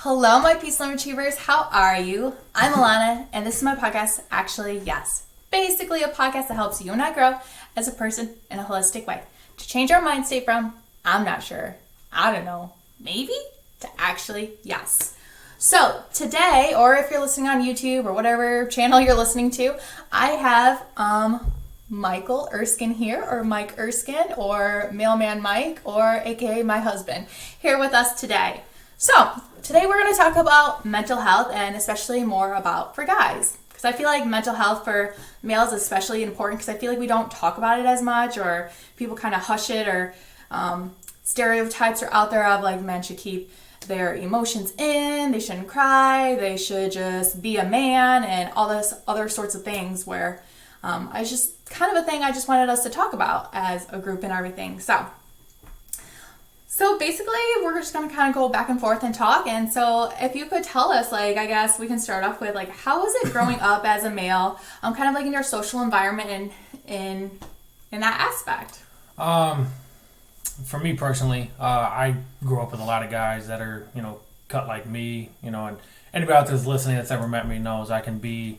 Hello, my Peace Learn Achievers. How are you? I'm Alana, and this is my podcast, Actually Yes. Basically a podcast that helps you and I grow as a person in a holistic way. To change our mind state from, I'm not sure, I don't know, maybe, to actually yes. So today, or if you're listening on YouTube or whatever channel you're listening to, I have Michael Erskine here, or Mike Erskine, or Mailman Mike, or aka my husband, here with us today. So today we're going to talk about mental health, and especially more about for guys. Because I feel like mental health for males is especially important because I feel like we don't talk about it as much, or people kind of hush it, or stereotypes are out there of like men should keep their emotions in, they shouldn't cry, they should just be a man, and all this other sorts of things where I just kind of a thing I just wanted us to talk about as a group and everything. So basically, we're just going to kind of go back and forth and talk. And so if you could tell us, like, I guess we can start off with, like, how was it growing up as a male, kind of like in your social environment and in that aspect? For me personally, I grew up with a lot of guys that are, cut like me, and anybody out there that's listening that's ever met me knows I can be,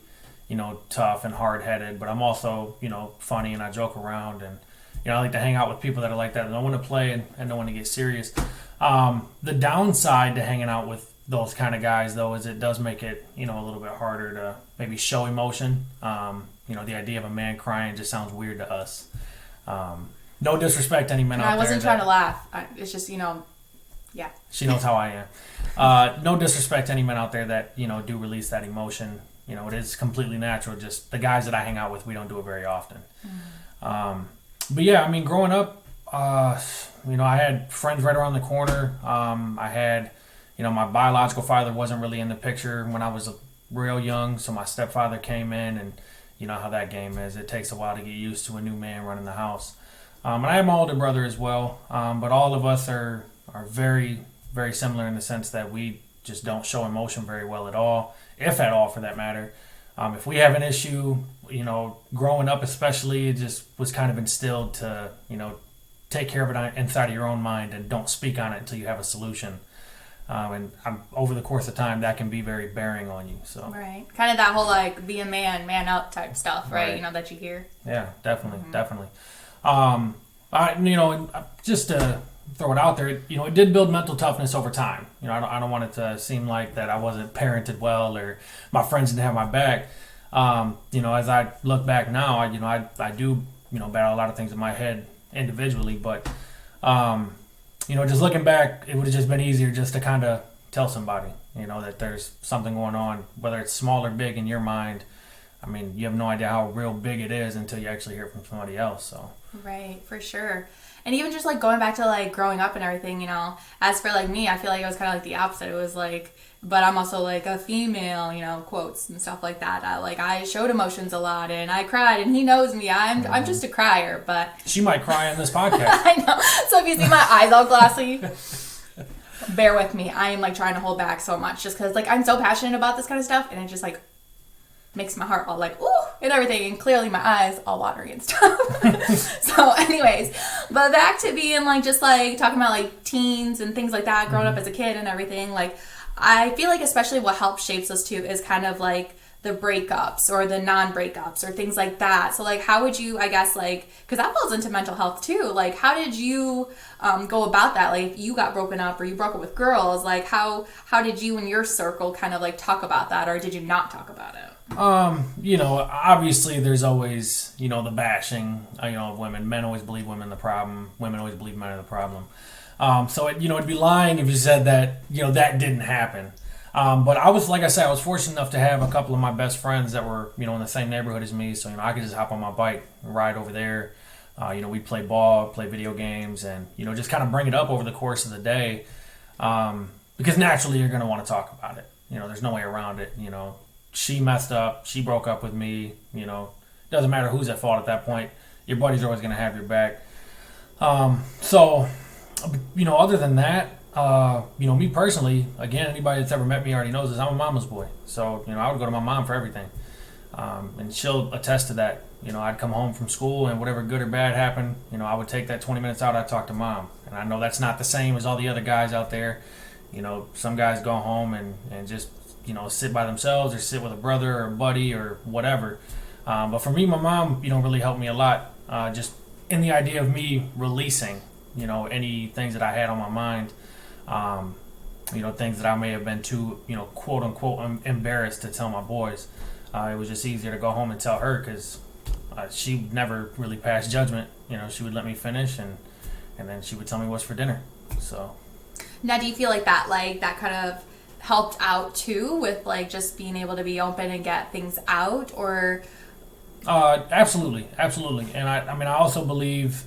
tough and hard-headed, but I'm also, funny and I joke around, and I like to hang out with people that are like that. I don't want to play and don't want to get serious. The downside to hanging out with those kind of guys, though, is it does make it, a little bit harder to maybe show emotion. The idea of a man crying just sounds weird to us. No disrespect to any men out there. I wasn't trying to laugh. It's just, yeah. She knows how I am. No disrespect to any men out there that, do release that emotion. It is completely natural. Just the guys that I hang out with, we don't do it very often. But yeah, growing up, I had friends right around the corner. I had, my biological father wasn't really in the picture when I was real young. So my stepfather came in, and you know how that game is. It takes a while to get used to a new man running the house. And I have my older brother as well. But all of us are very, very similar in the sense that we just don't show emotion very well at all, if at all for that matter. If we have an issue, growing up especially, it just was kind of instilled to, take care of it inside of your own mind and don't speak on it until you have a solution. And over the course of time, that can be very bearing on you. So Right. Kind of that whole, like, be a man up type stuff, right? That you hear. Yeah, definitely. Just to throw it out there, it did build mental toughness over time. I don't want it to seem like that I wasn't parented well or my friends didn't have my back. As I look back now, I do, battle a lot of things in my head individually, but, just looking back, it would have just been easier just to kind of tell somebody, that there's something going on, whether it's small or big in your mind. You have no idea how real big it is until you actually hear from somebody else. So Right, for sure. And even just like going back to like growing up and everything, as for like me, I feel like it was kind of like the opposite. It was like, but I'm also like a female, quotes and stuff like that. I showed emotions a lot and I cried, and he knows me. I'm just a crier, but she might cry on this podcast. I know. So if you see my eyes all glossy, bear with me. I am like trying to hold back so much just because like I'm so passionate about this kind of stuff, and it just like makes my heart all like, ooh, and everything, and clearly my eyes all watery and stuff. So anyways, but back to being like, just like talking about like teens and things like that, growing up as a kid and everything, like I feel like especially what helps shapes us too is kind of like the breakups or the non-breakups or things like that. So like how would you, I guess, like, because that falls into mental health too, like how did you go about that? Like if you got broken up or you broke up with girls, like how did you and your circle kind of like talk about that, or did you not talk about it? Obviously there's always, the bashing, of women. Men always believe women are the problem. Women always believe men are the problem. So it'd be lying if you said that, that didn't happen. But I was, like I said, I was fortunate enough to have a couple of my best friends that were, in the same neighborhood as me. So, I could just hop on my bike and ride over there. We'd play ball, play video games, and, just kind of bring it up over the course of the day. Because naturally you're going to want to talk about it. There's no way around it. She messed up. She broke up with me. Doesn't matter who's at fault at that point. Your buddies are always going to have your back. Other than that, me personally, again, anybody that's ever met me already knows this. I'm a mama's boy. So, I would go to my mom for everything. And she'll attest to that. I'd come home from school and whatever good or bad happened, I would take that 20 minutes out, I'd talk to mom. And I know that's not the same as all the other guys out there. some guys go home and just, sit by themselves or sit with a brother or a buddy or whatever. But for me, my mom, really helped me a lot, just in the idea of me releasing, any things that I had on my mind, things that I may have been too, quote unquote, embarrassed to tell my boys. It was just easier to go home and tell her because she never really passed judgment. She would let me finish and then she would tell me what's for dinner. So. Now, do you feel like that kind of helped out too with like just being able to be open and get things out, or? Absolutely. And I also believe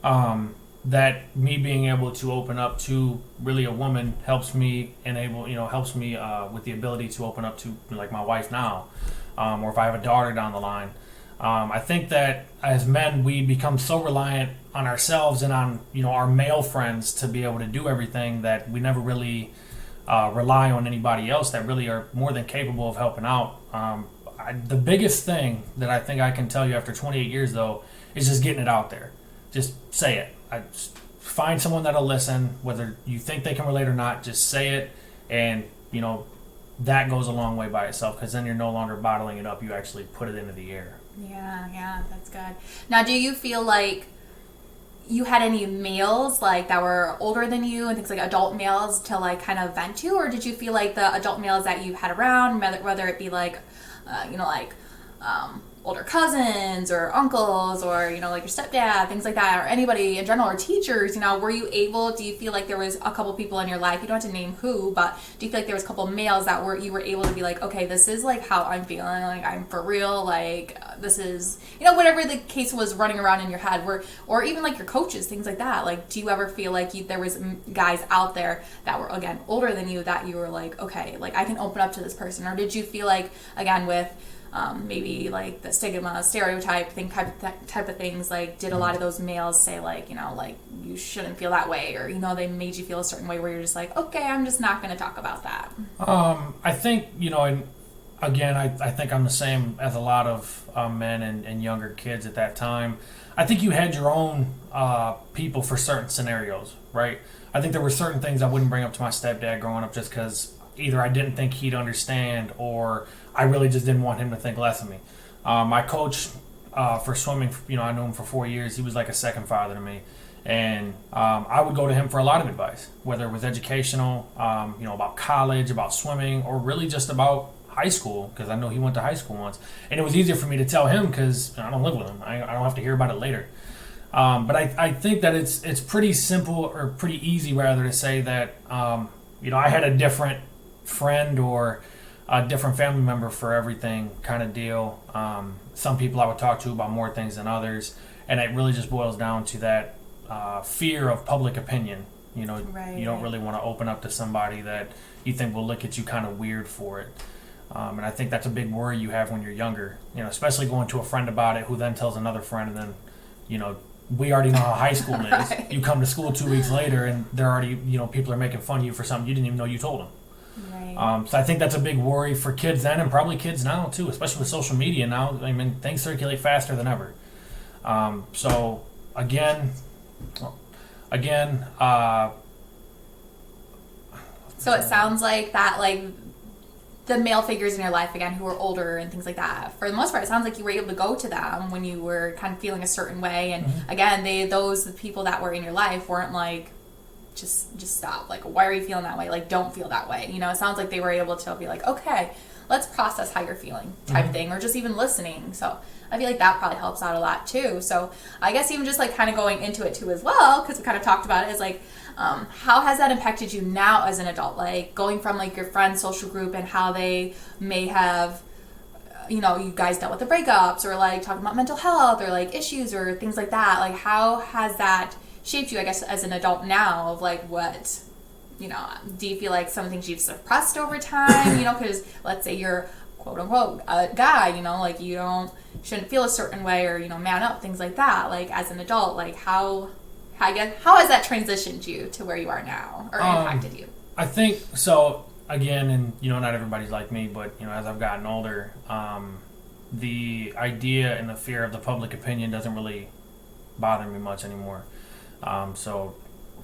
that me being able to open up to really a woman helps me with the ability to open up to like my wife now, or if I have a daughter down the line. I think that as men, we become so reliant on ourselves and on our male friends to be able to do everything that we never really rely on anybody else that really are more than capable of helping out. The biggest thing that I think I can tell you after 28 years, though, is just getting it out there. Just say it. Find someone that'll listen, whether you think they can relate or not. Just say it, and that goes a long way by itself, because then you're no longer bottling it up. You actually put it into the air. Yeah, that's good. Now, do you feel like you had any males like that were older than you and things like adult males to like kind of vent to, or did you feel like the adult males that you had around, whether it be like older cousins or uncles or like your stepdad, things like that, or anybody in general, or teachers, do you feel like there was a couple people in your life, you don't have to name who, but do you feel like there was a couple males that you were able to be like, okay, this is like how I'm feeling, like I'm for real, like this is whatever the case was running around in your head, or even like your coaches, things like that, like do you ever feel like there was guys out there that were again older than you that you were like, okay, like I can open up to this person, or did you feel like again with maybe like the stigma, stereotype type of things, like did a lot of those males say like, like you shouldn't feel that way, or they made you feel a certain way where you're just like, okay, I'm just not going to talk about that? I think and again, I think I'm the same as a lot of men and younger kids at that time. I think you had your own people for certain scenarios, right? I think there were certain things I wouldn't bring up to my stepdad growing up just because either I didn't think he'd understand or I really just didn't want him to think less of me. My coach for swimming, I knew him for 4 years. He was like a second father to me. And I would go to him for a lot of advice, whether it was educational, about college, about swimming, or really just about high school, because I know he went to high school once. And it was easier for me to tell him because I don't live with him. I don't have to hear about it later. But I think that it's pretty simple, or pretty easy rather, to say that, I had a different friend or a different family member for everything kind of deal. Some people I would talk to about more things than others, and it really just boils down to that fear of public opinion. Right, you don't really want to open up to somebody that you think will look at you kind of weird for it. And I think that's a big worry you have when you're younger, especially going to a friend about it who then tells another friend, and then, we already know how high school is. Right. You come to school 2 weeks later and they're already, people are making fun of you for something you didn't even know you told them. Right. So I think that's a big worry for kids then, and probably kids now too, especially with social media now. I mean, things circulate faster than ever. So again. So it sounds like that, like the male figures in your life again who were older and things like that, for the most part, it sounds like you were able to go to them when you were kind of feeling a certain way, and again, the people that were in your life weren't like, just stop, like why are you feeling that way, like don't feel that way, it sounds like they were able to be like, okay, let's process how you're feeling type thing, or just even listening. So I feel like that probably helps out a lot too. So I guess even just like kind of going into it too as well, because we kind of talked about it, is like how has that impacted you now as an adult, like going from like your friend's social group and how they may have you guys dealt with the breakups, or like talking about mental health or like issues or things like that, like how has that shaped you, I guess, as an adult now, of like what, do you feel like some things you've suppressed over time, because let's say you're quote unquote a guy, like shouldn't feel a certain way, or, man up, things like that, like as an adult, like how has that transitioned you to where you are now, or impacted you? I think so, again, and not everybody's like me, but as I've gotten older, the idea and the fear of the public opinion doesn't really bother me much anymore. So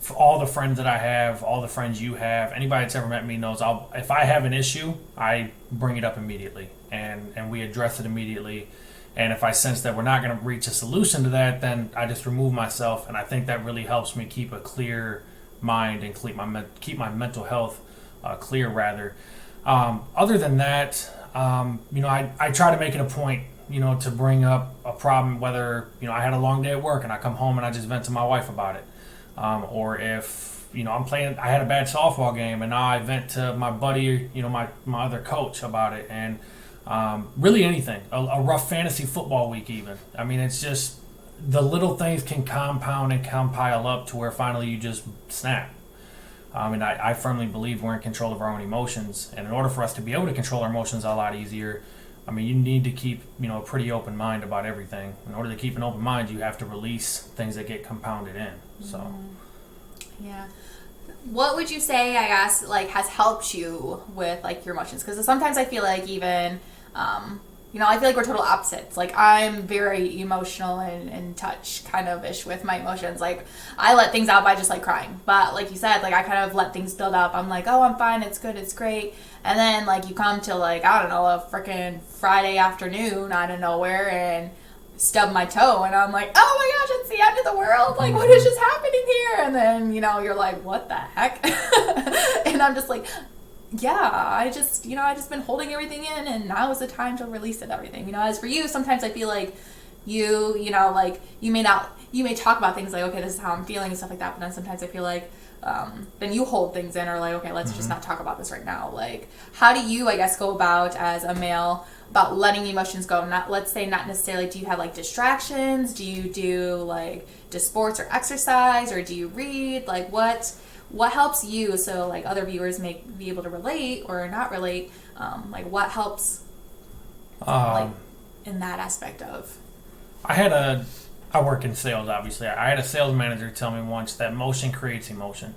for all the friends that I have, all the friends you have, anybody that's ever met me knows if I have an issue, I bring it up immediately and we address it immediately. And if I sense that we're not going to reach a solution to that, then I just remove myself. And I think that really helps me keep a clear mind and keep my mental health clear, rather. Other than that, I try to make it a point, to bring up a problem, whether, I had a long day at work and I come home and I just vent to my wife about it. Or if, I had a bad softball game and now I vent to my buddy, my other coach about it. And really anything, a rough fantasy football week even. I mean, it's just the little things can compound and compile up to where finally you just snap. And I firmly believe we're in control of our own emotions. And in order for us to be able to control our emotions a lot easier, you need to keep, a pretty open mind about everything. In order to keep an open mind, you have to release things that get compounded in. So, yeah. What would you say, I guess, has helped you with, your emotions? Because sometimes I feel like even, I feel like we're total opposites. I'm very emotional and in touch kind of ish with my emotions. I let things out by just, crying. But, like you said, I kind of let things build up. I'm like, oh, I'm fine, it's good, it's great. And then, you come to, I don't know, a freaking Friday afternoon out of nowhere and stub my toe and I'm like, oh my gosh, it's the end of the world, what is just happening here? And then you're like, what the heck? And I'm just like, yeah, I just been holding everything in and now is the time to release it, everything. As for you, sometimes I feel like you may talk about things okay, this is how I'm feeling and stuff like that, but then sometimes I feel like then you hold things in or okay, let's just not talk about this right now. How do you, I guess, go about as a male about letting emotions go? Not necessarily, do you have distractions? Do you do just sports or exercise, or do you read? What helps you so other viewers may be able to relate or not relate? What helps in that aspect of? I work in sales, obviously. I had a sales manager tell me once that motion creates emotion.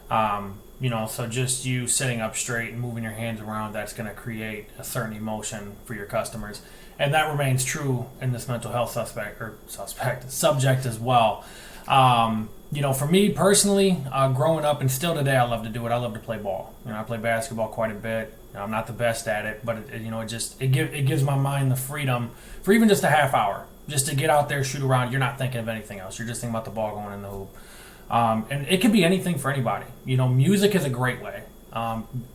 So just you sitting up straight and moving your hands around, that's going to create a certain emotion for your customers. And that remains true in this mental health subject as well. For me personally, growing up and still today, I love to do it. I love to play ball. I play basketball quite a bit. I'm not the best at it, but it gives my mind the freedom for even just a half hour. Just to get out there, shoot around, you're not thinking of anything else. You're just thinking about the ball going in the hoop. And it could be anything for anybody. Music is a great way.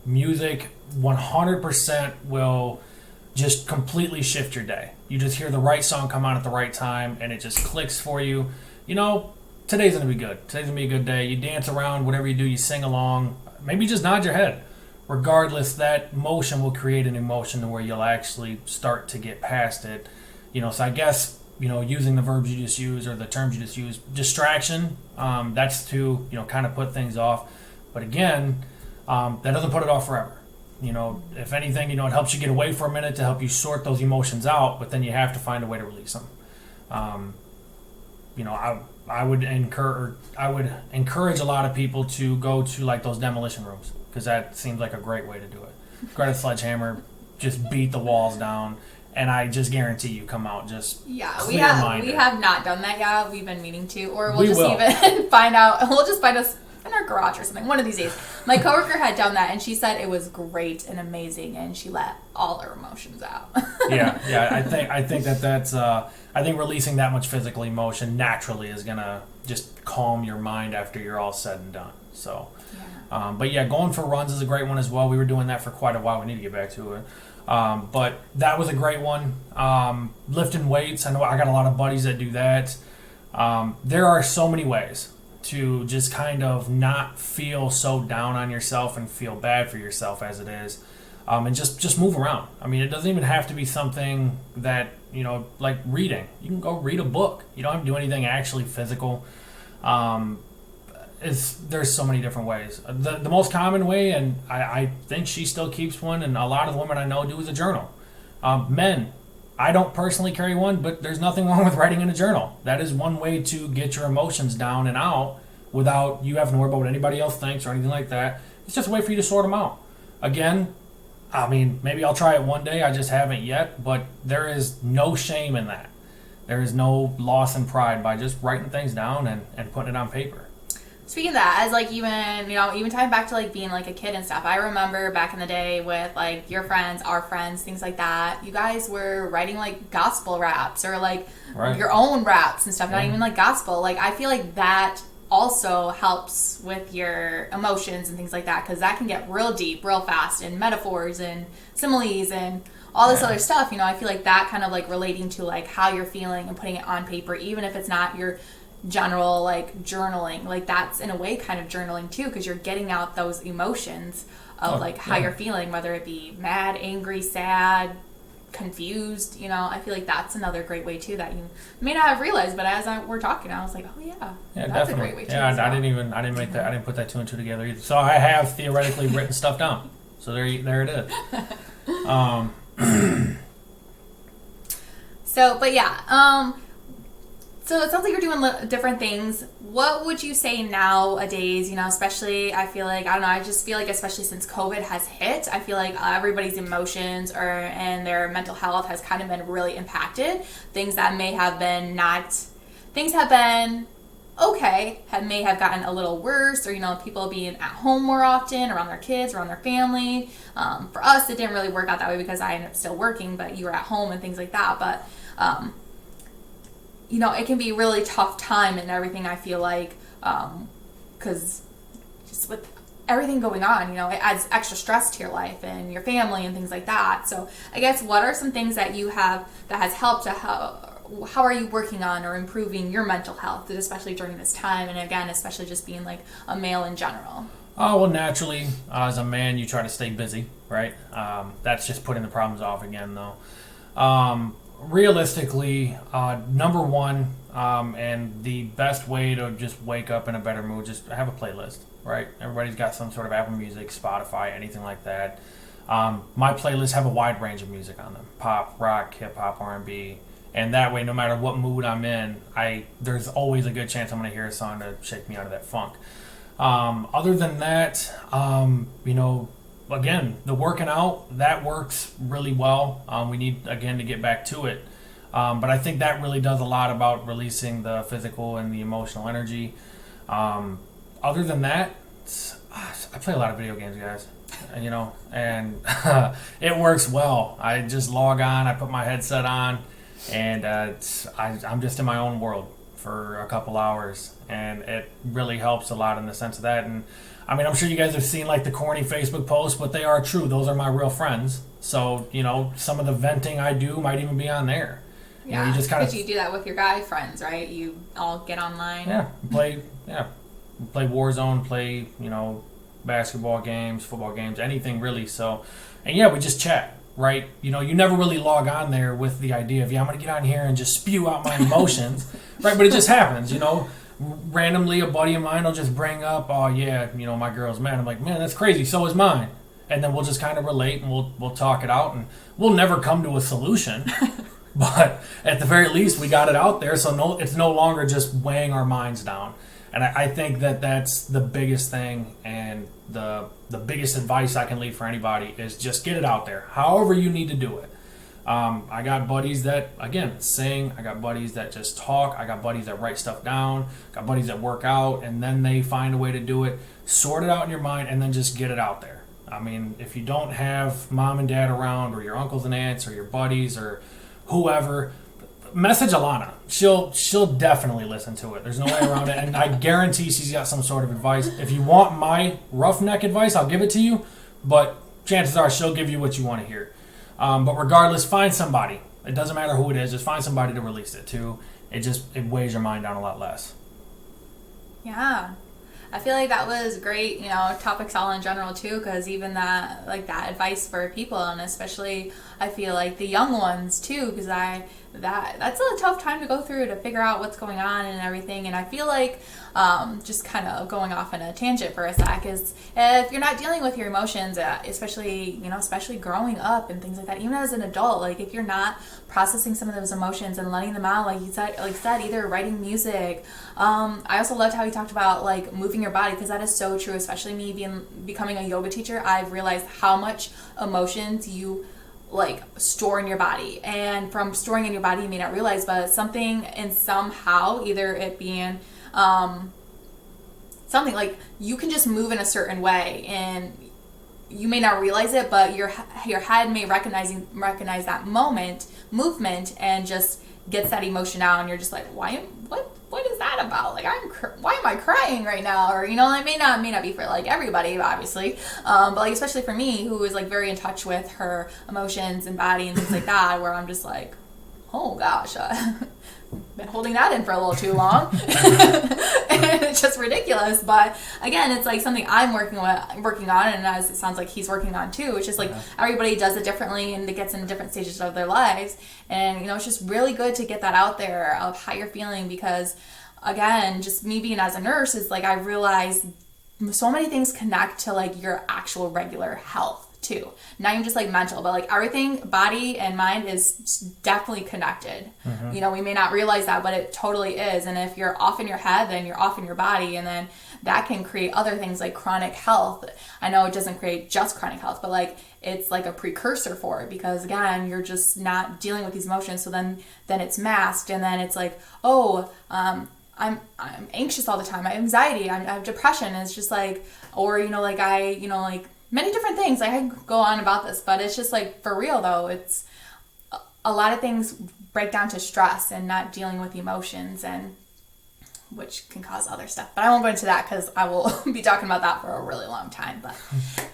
Music 100% will just completely shift your day. You just hear the right song come on at the right time, and it just clicks for you. Today's going to be good. Today's going to be a good day. You dance around, whatever you do, you sing along. Maybe just nod your head. Regardless, that motion will create an emotion to where you'll actually start to get past it. So I guess, using the verbs you just use or the terms you just use, distraction, that's to, kind of put things off. But again, that doesn't put it off forever. If anything, it helps you get away for a minute to help you sort those emotions out, but then you have to find a way to release them. I would encourage a lot of people to go to those demolition rooms, because that seems like a great way to do it. Grab a sledgehammer, just beat the walls down. And I just guarantee you come out just clear-minded. We have not done that yet. We've been meaning to, or we'll even find out. We'll just find us in our garage or something one of these days. My coworker had done that, and she said it was great and amazing, and she let all her emotions out. yeah. I think that's I think releasing that much physical emotion naturally is gonna just calm your mind after you're all said and done. So, but going for runs is a great one as well. We were doing that for quite a while. We need to get back to it. But that was a great one. Lifting weights, I know I got a lot of buddies that do that. There are so many ways to just kind of not feel so down on yourself and feel bad for yourself as it is. And just move around. It doesn't even have to be something that, like reading. You can go read a book. You don't have to do anything actually physical. There's so many different ways. The most common way, and I think she still keeps one, and a lot of the women I know do, is a journal. Men, I don't personally carry one, but there's nothing wrong with writing in a journal. That is one way to get your emotions down and out without you having to worry about what anybody else thinks or anything like that. It's just a way for you to sort them out. Again, maybe I'll try it one day. I just haven't yet, but there is no shame in that. There is no loss in pride by just writing things down and putting it on paper. Speaking of that, as like even, even time back to like being like a kid and stuff, I remember back in the day with like your friends, our friends, things like that, you guys were writing like gospel raps or like your own raps and stuff, not even like gospel. Like I feel like that also helps with your emotions and things like that, because that can get real deep real fast, and metaphors and similes and all this other stuff. I feel like that kind of like relating to like how you're feeling and putting it on paper, even if it's not your general like journaling, like that's in a way kind of journaling too, because you're getting out those emotions of how you're feeling, whether it be mad, angry, sad, confused. I feel like that's another great way too that you may not have realized, but as we're talking, I was like, oh yeah, that's definitely a great way too. I didn't put that two and two together either. So I have theoretically written stuff down. So there it is. So it sounds like you're doing different things. What would you say nowadays, especially, I feel like, I don't know, I just feel like especially since COVID has hit, I feel like everybody's emotions and their mental health has kind of been really impacted. Things that may have been okay, may have gotten a little worse, or, people being at home more often, around their kids, around their family. For us, it didn't really work out that way because I ended up still working, but you were at home and things like that. But, it can be a really tough time and everything, I feel like, because just with everything going on, it adds extra stress to your life and your family and things like that. So I guess what are some things that you have that has helped to how are you working on or improving your mental health, especially during this time, and again, especially just being like a male in general? Oh, well, naturally, as a man, you try to stay busy, right? That's just putting the problems off again, though. Realistically, number one, and the best way to just wake up in a better mood, just have a playlist, right? Everybody's got some sort of Apple Music, Spotify, anything like that. My playlists have a wide range of music on them: pop, rock, hip hop, R&B, and that way, no matter what mood I'm in, there's always a good chance I'm going to hear a song to shake me out of that funk. Other than that, again, the working out, that works really well. We need, again, to get back to it. But I think that really does a lot about releasing the physical and the emotional energy. Other than that, I play a lot of video games, guys, and it works well. I just log on, I put my headset on, and I'm just in my own world for a couple hours, and it really helps a lot in the sense of that. And I mean, I'm sure you guys have seen like the corny Facebook posts, but they are true. Those are my real friends. So, some of the venting I do might even be on there. Yeah, you just kind of. But you do that with your guy friends, right? You all get online. Yeah, play Warzone, play basketball games, football games, anything really. So, and we just chat, right? You never really log on there with the idea of I'm gonna get on here and just spew out my emotions, right? But it just happens, Randomly, a buddy of mine will just bring up, oh yeah, my girl's mad. I'm like, man, that's crazy. So is mine. And then we'll just kind of relate, and we'll talk it out, and we'll never come to a solution. But at the very least, we got it out there, so it's no longer just weighing our minds down. And I think that's the biggest thing, and the biggest advice I can leave for anybody is just get it out there, however you need to do it. I got buddies that, again, sing. I got buddies that just talk. I got buddies that write stuff down. Got buddies that work out, and then they find a way to do it. Sort it out in your mind, and then just get it out there. I mean, if you don't have mom and dad around, or your uncles and aunts, or your buddies, or whoever, message Alana. She'll definitely listen to it. There's no way around it, and I guarantee she's got some sort of advice. If you want my roughneck advice, I'll give it to you, but chances are she'll give you what you want to hear. But regardless, find somebody. It doesn't matter who it is. Just find somebody to release it to. It weighs your mind down a lot less. Yeah. I feel like that was great, topics all in general too, because even that advice for people, and especially I feel like the young ones too, because that's a tough time to go through to figure out what's going on and everything. And I feel like just kind of going off on a tangent for a sec is if you're not dealing with your emotions, especially growing up and things like that, even as an adult, like if you're not processing some of those emotions and letting them out, like you said, either writing music. I also loved how you talked about like moving your body, because that is so true, especially me becoming a yoga teacher. I've realized how much emotions you like store in your body, and from storing in your body you may not realize, but something and somehow, either it being something like you can just move in a certain way and you may not realize it, but your head may recognize that movement and just gets that emotion out, and you're just like, what is that about? Like, why am I crying right now? Or, you know, it may not be for like everybody, obviously, but like especially for me, who is like very in touch with her emotions and body and things like that, where I'm just like, oh gosh, been holding that in for a little too long. And it's just ridiculous. But again, it's like something I'm working on, and as it sounds like he's working on too. It's just like everybody does it differently, and it gets in different stages of their lives. And you know, it's just really good to get that out there of how you're feeling, because again, just me being as a nurse is like I realized so many things connect to like your actual regular health too, not even just like mental, but like everything, body and mind is definitely connected. You know, we may not realize that, but it totally is. And if you're off in your head, then you're off in your body, and then that can create other things like chronic health. I know it doesn't create just chronic health, but like it's like a precursor for it, because again, you're just not dealing with these emotions, so then it's masked, and then it's like, oh, I'm anxious all the time, I have anxiety, I have depression. And it's just like, or you know, like like many different things. Like I can go on about this, but it's just like, for real though, it's a lot of things break down to stress and not dealing with emotions, and which can cause other stuff. But I won't go into that because I will be talking about that for a really long time. But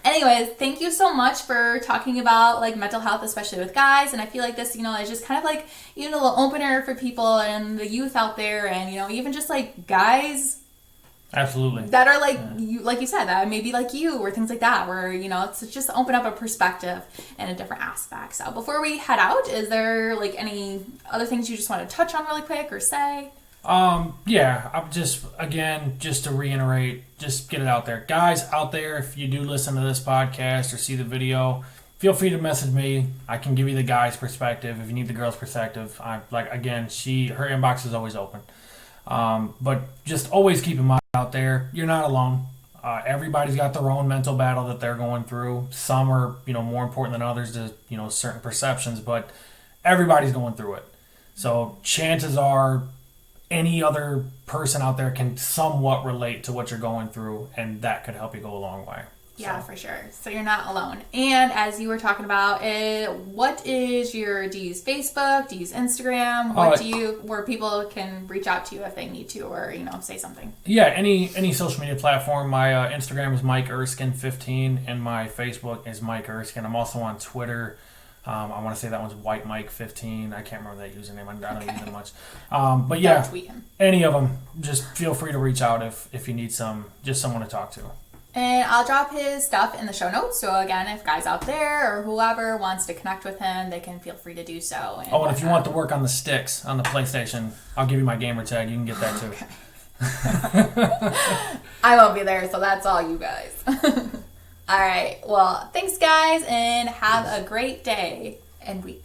anyways, thank you so much for talking about like mental health, especially with guys. And I feel like this, you know, is just kind of like even a little opener for people and the youth out there, and you know, even just like guys. Absolutely. That are like you said, that maybe like you, or things like that, where, you know, it's just open up a perspective in a different aspect. So before we head out, is there like any other things you just want to touch on really quick or say? Yeah, I'm just to reiterate, just get it out there. Guys out there, if you do listen to this podcast or see the video, feel free to message me. I can give you the guy's perspective. If you need the girl's perspective, her inbox is always open. But just always keep in mind out there, you're not alone. Everybody's got their own mental battle that they're going through. Some are, you know, more important than others to, you know, certain perceptions, but everybody's going through it. So chances are any other person out there can somewhat relate to what you're going through, and that could help you go a long way. Yeah, for sure. So you're not alone. And as you were talking about, do you use Facebook? Do you use Instagram? Where people can reach out to you if they need to, or, you know, say something? Yeah, any social media platform. My Instagram is Mike Erskine 15, and my Facebook is Mike Erskine. I'm also on Twitter. I want to say that one's White Mike 15. I can't remember that username. I don't use it much. But yeah, don't tweet him. Any of them. Just feel free to reach out if you need someone to talk to. And I'll drop his stuff in the show notes. So again, if guys out there or whoever wants to connect with him, they can feel free to do so. And if you want to work on the sticks on the PlayStation, I'll give you my gamer tag. You can get that too. Okay. I won't be there, so that's all you guys. All right. Well, thanks guys, and have a great day and week.